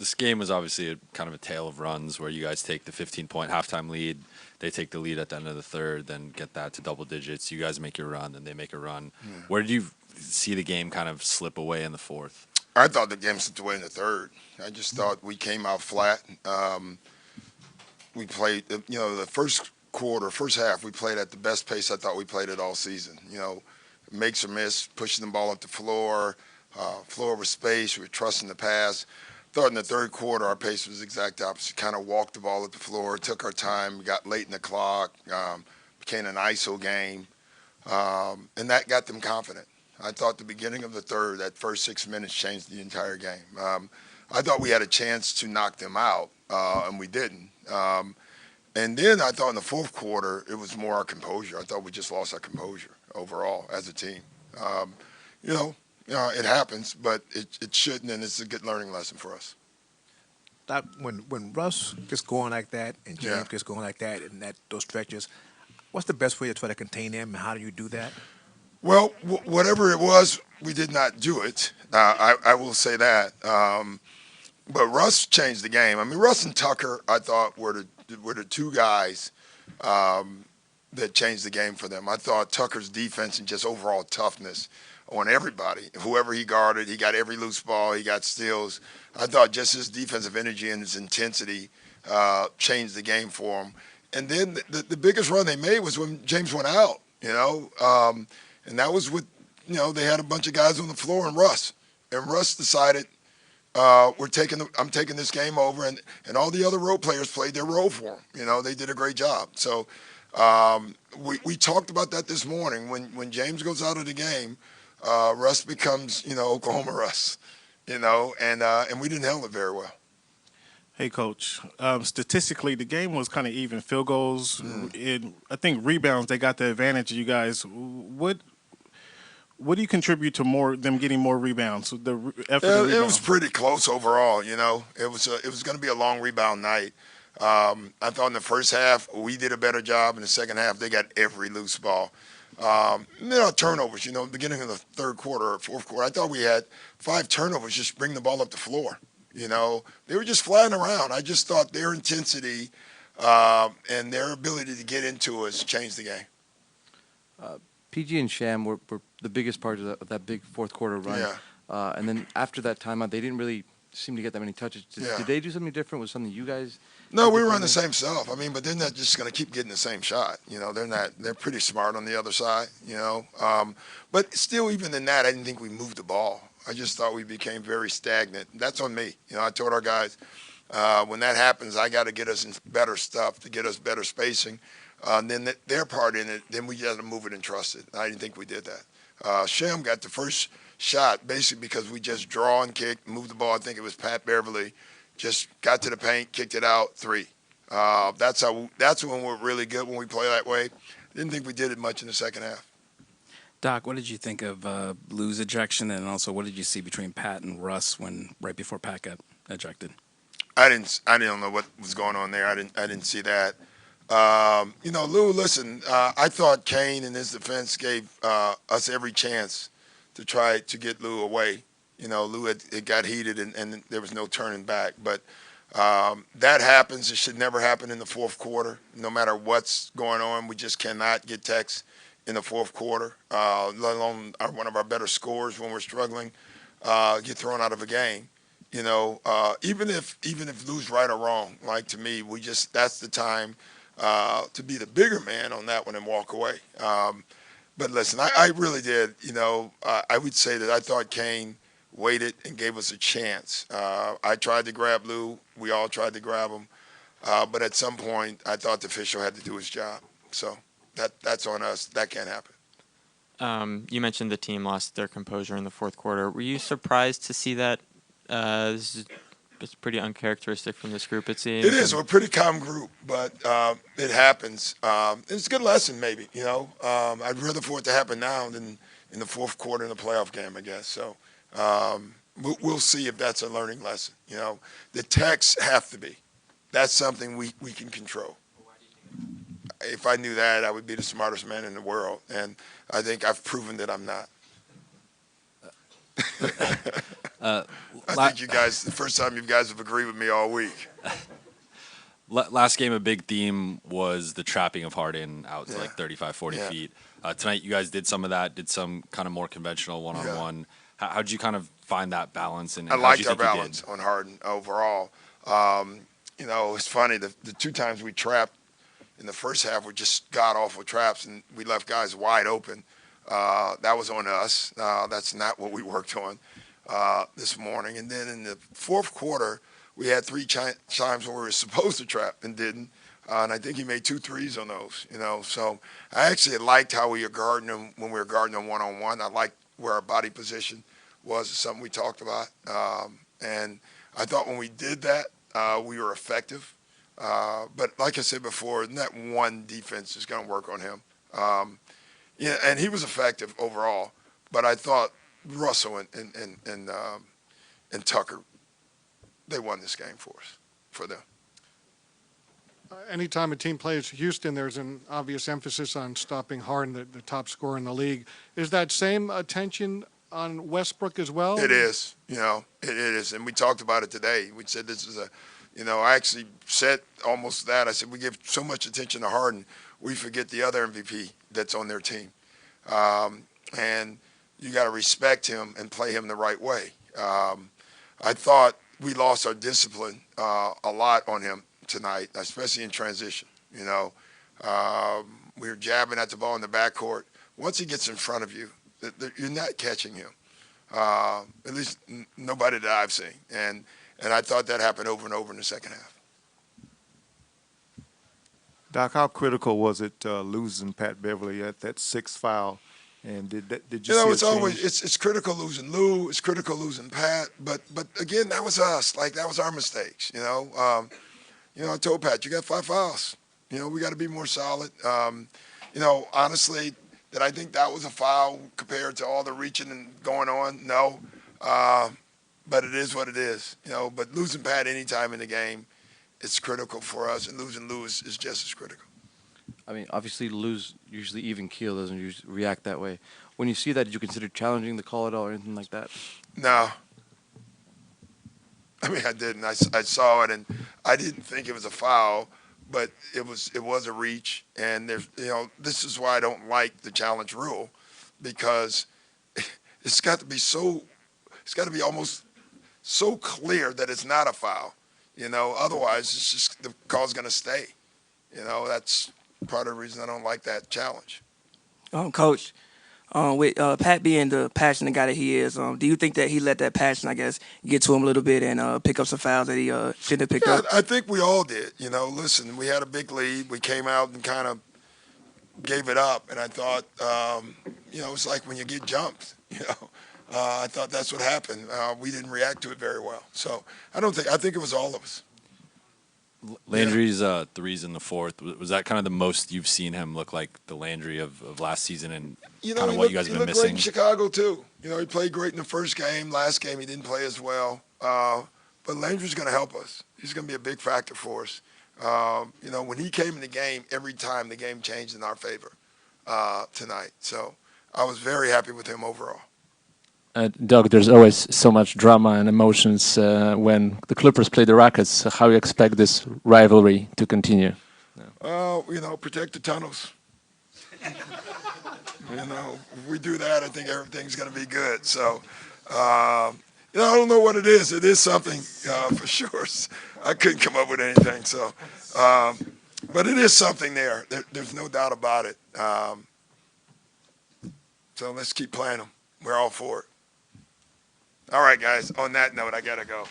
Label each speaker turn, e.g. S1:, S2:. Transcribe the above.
S1: this game was obviously kind of a tale of runs where you guys take the 15-point halftime lead, they take the lead at the end of the third, then get that to double digits. You guys make your run, then they make a run. Where did you see the game kind of slip away in the fourth?
S2: I thought the game slipped away in the third. I just thought we came out flat. We played, the first quarter, first half, we played at the best pace I thought we played it all season. Makes or miss, pushing the ball up the floor, floor over space. We were trusting the pass. Thought in the third quarter our pace was the exact opposite. Kind of walked the ball at the floor, took our time. We got late in the clock, became an ISO game, and that got them confident. I thought the beginning of the third, that first 6 minutes, changed the entire game. I thought we had a chance to knock them out, and we didn't. And then I thought in the fourth quarter it was more our composure. I thought we just lost our composure overall as a team. It happens, but it shouldn't, and it's a good learning lesson for us.
S3: That when Russ gets going like that and James gets going like that and those stretches, what's the best way to try to contain them, and how do you do that?
S2: Well, whatever it was, we did not do it. I will say that. But Russ changed the game. I mean, Russ and Tucker, I thought, were the two guys that changed the game for them. I thought Tucker's defense and just overall toughness on everybody. Whoever he guarded, he got every loose ball, he got steals. I thought just his defensive energy and his intensity changed the game for him. And then the biggest run they made was when James went out, and that was with, they had a bunch of guys on the floor and Russ. And Russ decided, I'm taking this game over, and all the other role players played their role for him. They did a great job. So we talked about that this morning. When James goes out of the game, Russ becomes, Oklahoma Russ, and we didn't handle it very well.
S4: Hey, Coach. Statistically, the game was kind of even. Field goals, I think rebounds, they got the advantage of you guys. What do you contribute to them getting more rebounds? The effort.
S2: It was pretty close overall. It was going to be a long rebound night. I thought in the first half we did a better job. In the second half, they got every loose ball. Turnovers. Beginning of the third quarter or fourth quarter, I thought we had 5 turnovers. Just bring the ball up the floor. They were just flying around. I just thought their intensity and their ability to get into us changed the game.
S5: PG and Sham were the biggest part of that big fourth quarter run.
S2: Yeah.
S5: And then after that timeout, they didn't really seem to get that many touches. Did they do something different? Was something you guys?
S2: No, we run the same stuff. I mean, but they're not just going to keep getting the same shot. They're pretty smart on the other side. But still, even in that, I didn't think we moved the ball. I just thought we became very stagnant. That's on me. I told our guys, when that happens, I got to get us in better stuff to get us better spacing. Then their part in it, then we got to move it and trust it. I didn't think we did that. Shem got the first shot basically because we just draw and kick, moved the ball. I think it was Pat Beverly, just got to the paint, kicked it out, 3. That's when we're really good, when we play that way. Didn't think we did it much in the second half.
S6: Doc, what did you think of Lou's ejection, and also what did you see between Pat and Russ right before Pat got ejected?
S2: I didn't know what was going on there. I didn't see that. Lou, listen, I thought Kane and his defense gave us every chance to try to get Lou away. Lou it got heated and there was no turning back. But that happens. It should never happen in the fourth quarter. No matter what's going on, we just cannot get techs in the fourth quarter, let alone one of our better scorers when we're struggling, get thrown out of a game. Even if Lou's right or wrong, like to me, that's the time to be the bigger man on that one and walk away. But listen, I really did. I would say that I thought Kane waited and gave us a chance. I tried to grab Lou. We all tried to grab him. But at some point, I thought the official had to do his job. So that's on us. That can't happen.
S7: You mentioned the team lost their composure in the fourth quarter. Were you surprised to see that? It's pretty uncharacteristic from this group, it seems.
S2: It is. We're a pretty calm group, but it happens. It's a good lesson, maybe. I'd rather for it to happen now than in the fourth quarter in the playoff game, I guess. So we'll see if that's a learning lesson. The techs have to be. That's something we can control. If I knew that, I would be the smartest man in the world, and I think I've proven that I'm not. I think you guys, the first time you guys have agreed with me all week.
S1: Last game, a big theme was the trapping of Harden out to like 35, 40 feet. Tonight, you guys did some of that, did some kind of more conventional one-on-one. How'd you kind of find that balance? And
S2: I
S1: how'd you
S2: liked our
S1: think you did?
S2: balance on Harden overall. You know, it's funny, the 2 times we trapped in the first half were just god-awful traps, and we left guys wide open. That was on us. That's not what we worked on this morning. And then in the fourth quarter, we had 3 times where we were supposed to trap and didn't. And I think he made 2 threes on those, you know. So I actually liked how we were guarding him when we were guarding him one-on-one. I liked where our body position was, something we talked about. And I thought when we did that, we were effective. But like I said before, that one defense is going to work on him. Yeah, and he was effective overall. But I thought Russell and Tucker, they won this game for them.
S8: Anytime a team plays Houston, there's an obvious emphasis on stopping Harden, the top scorer in the league. Is that same attention on Westbrook as well?
S2: It is, you know, it is. And we talked about it today. We said this is I actually said almost that. I said we give so much attention to Harden, we forget the other MVP that's on their team. And you got to respect him and play him the right way. I thought we lost our discipline a lot on him tonight, especially in transition. You know, we were jabbing at the ball in the backcourt. Once he gets in front of you, you're not catching him. At least nobody that I've seen. And I thought that happened over and over in the second half.
S9: Doc, how critical was it losing Pat Beverly at that 6th foul? And did you see
S2: it's always it's critical losing Lou, it's critical losing Pat, but again, that was us. Like, that was our mistakes. I told Pat, you got 5 fouls. We got to be more solid. Honestly, did I think that was a foul compared to all the reaching and going on? No. But it is what it is. But losing Pat any time in the game, it's critical for us, and losing Lou is just as critical.
S5: I mean, obviously, Lou's usually even keel, doesn't usually react that way. When you see that, did you consider challenging the call at all or anything like that?
S2: No. I mean, I didn't. I saw it, and I didn't think it was a foul, but it was a reach. And this is why I don't like the challenge rule, because it's got to be almost so clear that it's not a foul. Otherwise it's just the call's going to stay. That's part of the reason I don't like that challenge.
S10: Coach, with Pat being the passionate guy that he is, do you think that he let that passion, I guess, get to him a little bit and pick up some fouls that he shouldn't have picked up?
S2: I think we all did. Listen, we had a big lead. We came out and kind of gave it up, and I thought, it's like when you get jumped. I thought that's what happened. We didn't react to it very well. So I think it was all of us.
S1: Landry's threes in the fourth, was that kind of the most you've seen him look like the Landry of last season, and kind of what you guys have been missing?
S2: He looked great in Chicago too. He played great in the first game. Last game he didn't play as well. But Landry's going to help us. He's going to be a big factor for us. When he came in the game, every time the game changed in our favor tonight. So I was very happy with him overall.
S11: Doug, there's always so much drama and emotions when the Clippers play the Rockets. How you expect this rivalry to continue?
S2: Protect the tunnels. If we do that, I think everything's going to be good. So, I don't know what it is. It is something for sure. I couldn't come up with anything. So, but it is something there. There's no doubt about it. So let's keep playing them. We're all for it. All right, guys. On that note, I got to go.